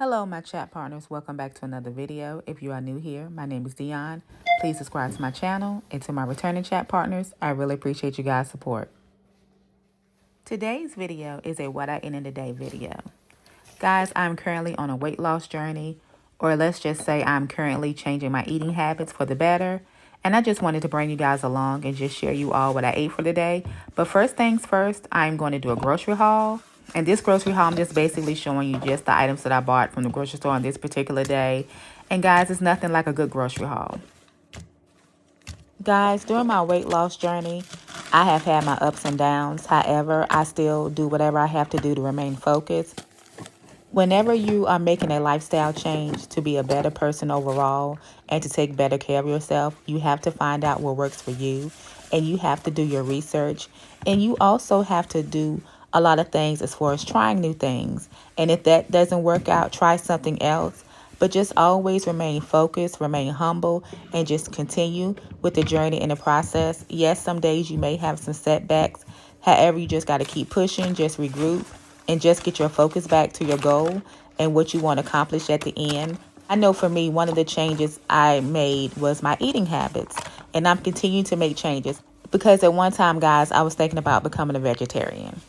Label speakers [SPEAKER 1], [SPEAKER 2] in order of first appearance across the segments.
[SPEAKER 1] Hello, my chat partners. Welcome back to another video. If you are new here, my name is Dionne. Please subscribe to my channel. And to my returning chat partners, I really appreciate you guys' support. Today's video is a what I ate in a day video. Guys, I'm currently on a weight loss journey, or let's just say I'm currently changing my eating habits for the better. And I just wanted to bring you guys along and just share you all what I ate for the day. But first things first, I'm going to do a grocery haul. And this grocery haul, I'm just basically showing you just the items that I bought from the grocery store on this particular day. And guys, it's nothing like a good grocery haul. Guys, during my weight loss journey, I have had my ups and downs. However, I still do whatever I have to do to remain focused. Whenever you are making a lifestyle change to be a better person overall and to take better care of yourself, you have to find out what works for you, and you have to do your research, and you also have to do a lot of things as far as trying new things. And if that doesn't work out, try something else. But just always remain focused, remain humble, and just continue with the journey and the process. Yes, some days you may have some setbacks. However, you just got to keep pushing, just regroup, and just get your focus back to your goal and what you want to accomplish at the end. I know for me, one of the changes I made was my eating habits, and I'm continuing to make changes because at one time, guys, I was thinking about becoming a vegetarian.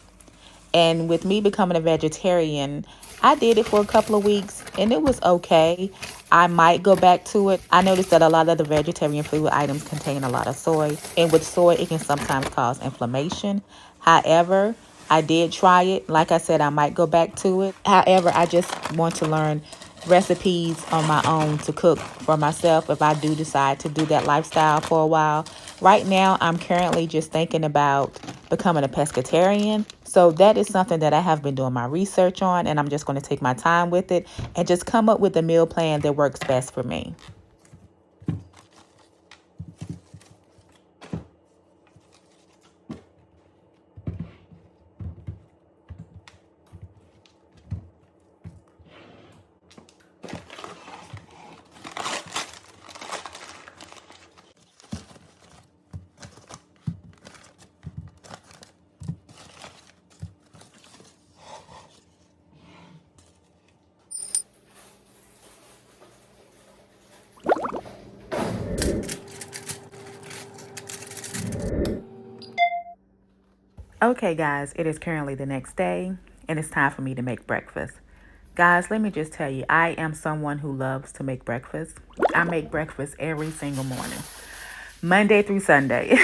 [SPEAKER 1] And with me becoming a vegetarian, I did it for a couple of weeks and it was okay. I might go back to it. I noticed that a lot of the vegetarian food items contain a lot of soy. And with soy, it can sometimes cause inflammation. However, I did try it. Like I said, I might go back to it. However, I just want to learn recipes on my own to cook for myself if I do decide to do that lifestyle for a while. Right now, I'm currently just thinking about becoming a pescatarian. So that is something that I have been doing my research on, and I'm just going to take my time with it and just come up with a meal plan that works best for me. Okay, guys, it is currently the next day, and it's time for me to make breakfast. Guys, let me just tell you, I am someone who loves to make breakfast. I make breakfast every single morning, Monday through Sunday.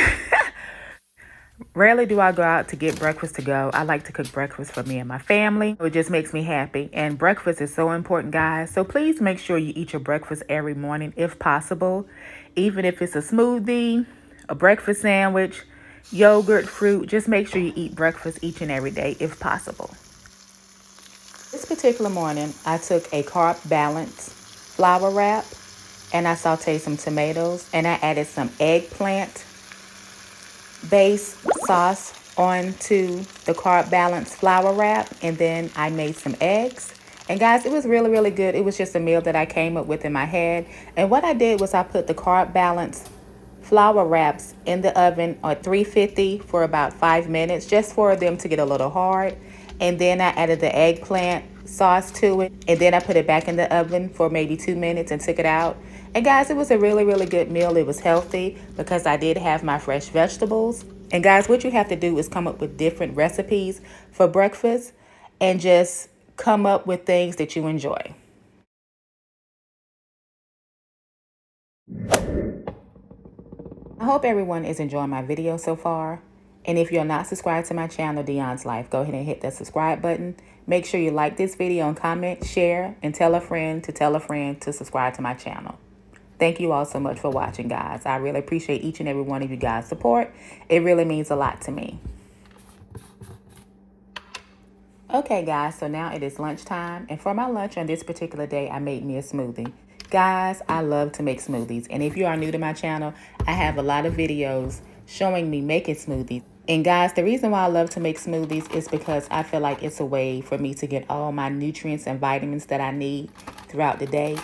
[SPEAKER 1] Rarely do I go out to get breakfast to go. I like to cook breakfast for me and my family. It just makes me happy. And breakfast is so important, guys. So please make sure you eat your breakfast every morning if possible. Even if it's a smoothie, a breakfast sandwich, yogurt, fruit, just make sure you eat breakfast each and every day if possible. This particular morning, I took a carb balance flour wrap and I sauteed some tomatoes and I added some eggplant base sauce onto the carb balance flour wrap, and then I made some eggs. And guys, it was really, really good. It was just a meal that I came up with in my head. And what I did was I put the carb balance flour wraps in the oven at 350 for about 5 minutes, just for them to get a little hard. And then I added the eggplant sauce to it, and then I put it back in the oven for maybe 2 minutes and took it out. And guys, it was a really, really good meal. It was healthy because I did have my fresh vegetables. And guys, what you have to do is come up with different recipes for breakfast and just come up with things that you enjoy. I hope everyone is enjoying my video so far. And if you're not subscribed to my channel, Dionne's Life, go ahead and hit that subscribe button. Make sure you like this video and comment, share, and tell a friend to subscribe to my channel. Thank you all so much for watching, guys. I really appreciate each and every one of you guys' support. It really means a lot to me. Okay, guys, so now it is lunchtime. And for my lunch on this particular day, I made me a smoothie. Guys, I love to make smoothies. And if you are new to my channel, I have a lot of videos showing me making smoothies. And guys, the reason why I love to make smoothies is because I feel like it's a way for me to get all my nutrients and vitamins that I need throughout the day.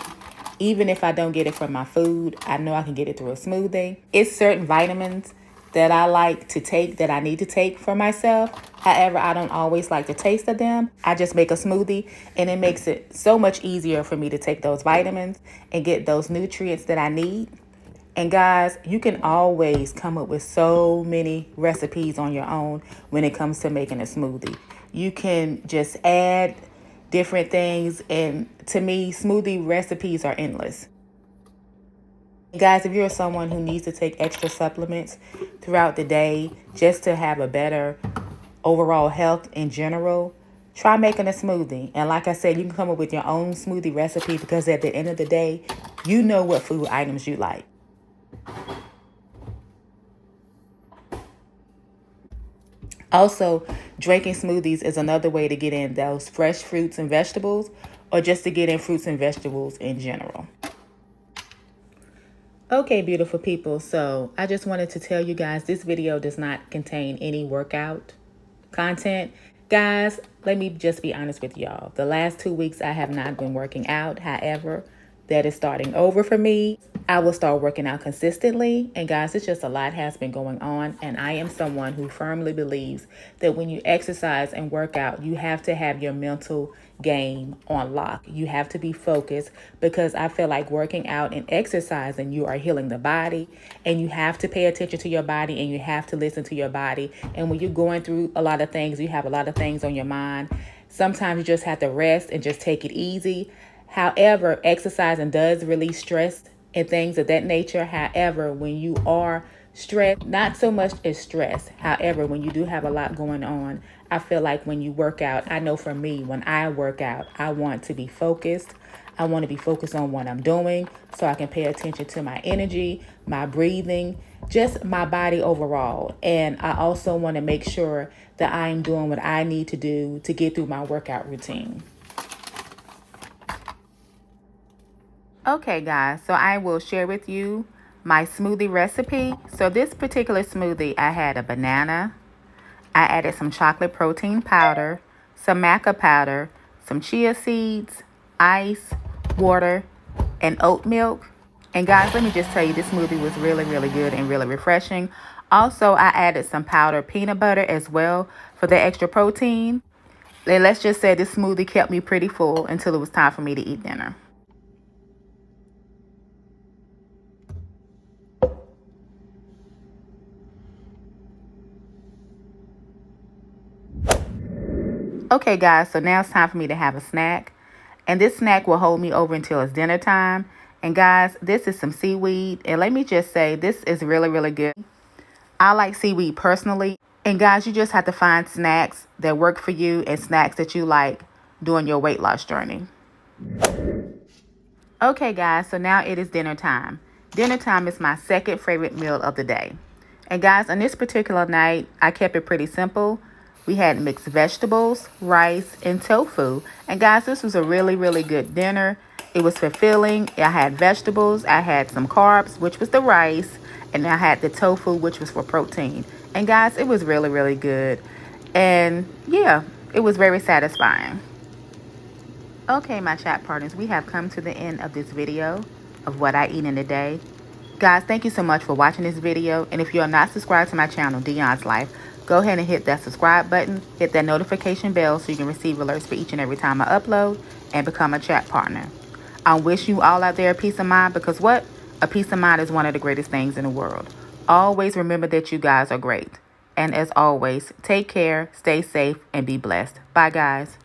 [SPEAKER 1] Even if I don't get it from my food, I know I can get it through a smoothie. It's certain vitamins that I like to take, that I need to take for myself. However, I don't always like the taste of them. I just make a smoothie, and it makes it so much easier for me to take those vitamins and get those nutrients that I need. And guys, you can always come up with so many recipes on your own when it comes to making a smoothie. You can just add different things, and to me, smoothie recipes are endless. Guys, if you're someone who needs to take extra supplements throughout the day just to have a better overall health in general, try making a smoothie. And like I said, you can come up with your own smoothie recipe, because at the end of the day, you know what food items you like. Also, drinking smoothies is another way to get in those fresh fruits and vegetables, or just to get in fruits and vegetables in general. Okay, beautiful people, so I just wanted to tell you guys this video does not contain any workout content. Guys, let me just be honest with y'all. The last 2 weeks I have not been working out. However, that is starting over for me. I will start working out consistently. And guys, it's just a lot has been going on. And I am someone who firmly believes that when you exercise and work out, you have to have your mental game on lock. You have to be focused, because I feel like working out and exercising, you are healing the body, and you have to pay attention to your body, and you have to listen to your body. And when you're going through a lot of things, you have a lot of things on your mind. Sometimes you just have to rest and just take it easy. However, exercising does release stress and things of that nature. However, when you are stressed, not so much as stress. However, when you do have a lot going on, I feel like when you work out, I know for me, when I work out, I want to be focused. I want to be focused on what I'm doing so I can pay attention to my energy, my breathing, just my body overall. And I also want to make sure that I am doing what I need to do to get through my workout routine. Okay, guys, so I will share with you my smoothie recipe. So this particular smoothie, I had a banana. I added some chocolate protein powder, some maca powder, some chia seeds, ice, water, and oat milk. And guys, let me just tell you, this smoothie was really, really good and really refreshing. Also, I added some powdered peanut butter as well for the extra protein. And let's just say this smoothie kept me pretty full until it was time for me to eat dinner. Okay, guys, so now it's time for me to have a snack. And this snack will hold me over until it's dinner time. And guys, this is some seaweed. And let me just say, this is really, really good. I like seaweed personally. And guys, you just have to find snacks that work for you and snacks that you like during your weight loss journey. Okay, guys, so now it is dinner time. Dinner time is my second favorite meal of the day. And guys, on this particular night, I kept it pretty simple. We had mixed vegetables, rice, and tofu. And guys, this was a really, really good dinner. It was fulfilling. I had vegetables. I had some carbs, which was the rice. And I had the tofu, which was for protein. And guys, it was really, really good. And yeah, it was very satisfying. Okay, my chat partners, we have come to the end of this video of what I eat in a day. Guys, thank you so much for watching this video. And if you are not subscribed to my channel, Dionne's Life, go ahead and hit that subscribe button, hit that notification bell so you can receive alerts for each and every time I upload, and become a chat partner. I wish you all out there a peace of mind, because what? A peace of mind is one of the greatest things in the world. Always remember that you guys are great. And as always, take care, stay safe, and be blessed. Bye, guys.